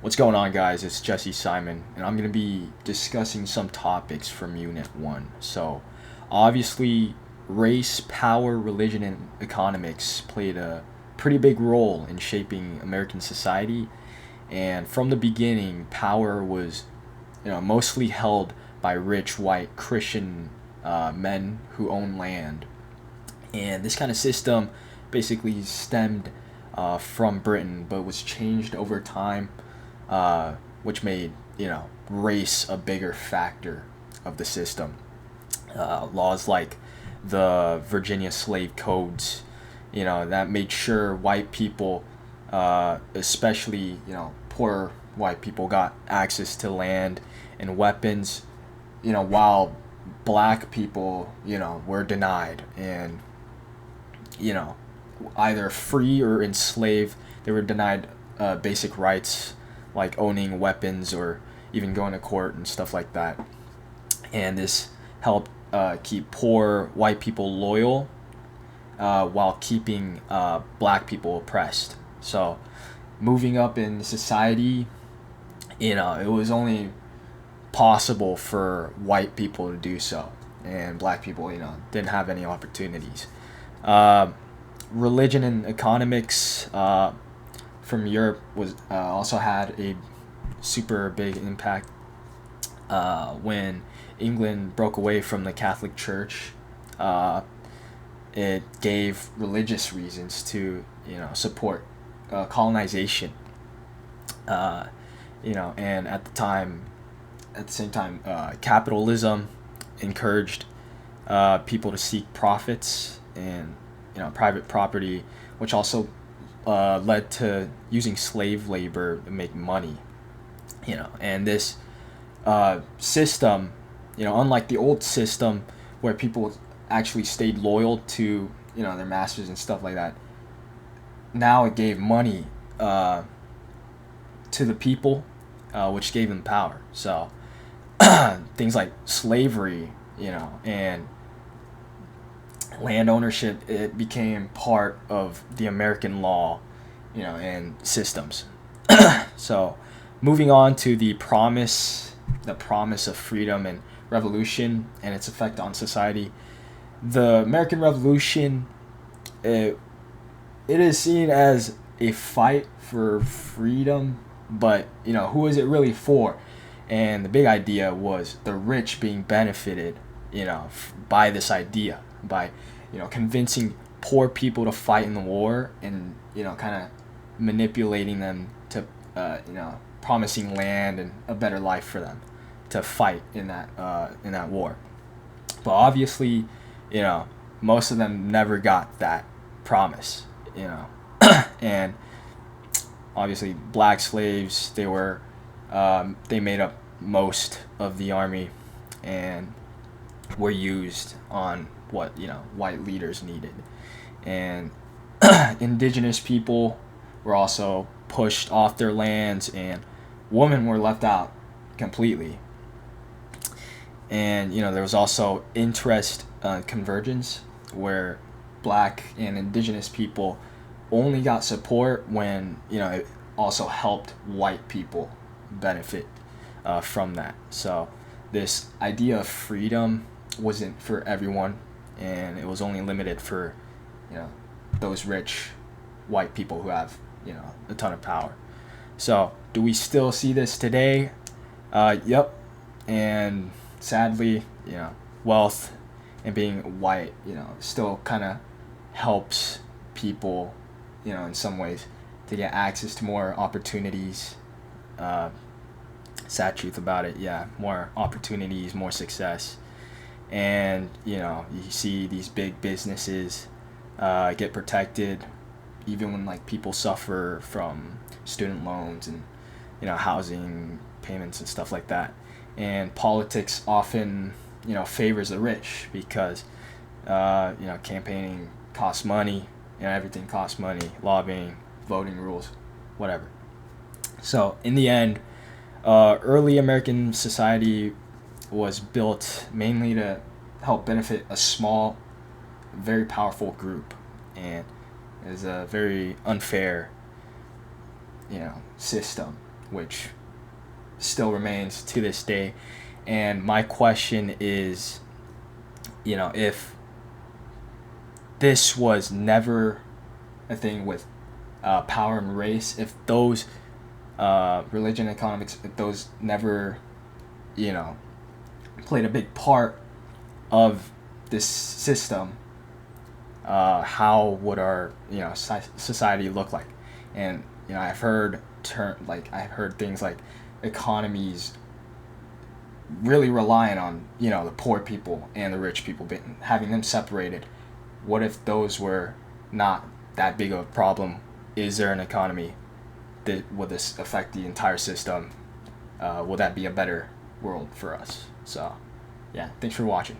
What's going on, guys? It's Jesse Simon, and I'm going to be discussing some topics from Unit 1. So, obviously, race, power, religion, and economics played a pretty big role in shaping American society. And from the beginning, power was, mostly held by rich, white, Christian men who own land. And this kind of system basically stemmed from Britain, but was changed over time, which made race a bigger factor of the system. Laws like the Virginia slave codes, that made sure white people, especially poor white people, got access to land and weapons, while black people, were denied and you know, either free or enslaved. They were denied basic rights like owning weapons or even going to court and stuff like that. And this helped keep poor white people loyal while keeping black people oppressed. So, moving up in society, it was only possible for white people to do so, and black people, didn't have any opportunities. Uh, Religion and economics from Europe was also had a super big impact when England broke away from the Catholic Church. Uh, it gave religious reasons to support colonization. Uh, and at the same time, capitalism encouraged people to seek profits and private property, which also led to using slave labor to make money. And this system, unlike the old system where people actually stayed loyal to their masters and stuff like that. Now it gave money to the people, which gave them power. So things like slavery, and land ownership, it became part of the American law, and systems. So, moving on to the promise of freedom and revolution and its effect on society. The American Revolution, it is seen as a fight for freedom, but who is it really for? And the big idea was the rich being benefited, by this idea, by convincing poor people to fight in the war, and kind of manipulating them to promising land and a better life for them to fight in that war. But obviously, most of them never got that promise, and obviously black slaves, they made up most of the army and were used on what white leaders needed. And indigenous people were also pushed off their lands, and women were left out completely. And there was also interest convergence, where black and indigenous people only got support when it also helped white people benefit from that. So this idea of freedom wasn't for everyone, and it was only limited for those rich white people who have a ton of power. So do we still see this today? Yep. And sadly, wealth and being white, still kind of helps people, in some ways, to get access to more opportunities. Sad truth about it, yeah, more opportunities, more success. And you see these big businesses get protected, even when like people suffer from student loans and housing payments and stuff like that. And politics often favors the rich because campaigning costs money. Everything costs money: lobbying, voting rules, whatever. So in the end, early American society was built mainly to help benefit a small, very powerful group, and it is a very unfair, system. which still remains to this day. And my question is, if this was never a thing with power and race, if those religion economics, if those never, you know, played a big part of this system, how would our society look like? And I've heard things like economies really relying on the poor people and the rich people, having them separated. What if those were not that big of a problem? Is there an economy that will this affect the entire system? Will that be a better world for us? So yeah, thanks for watching.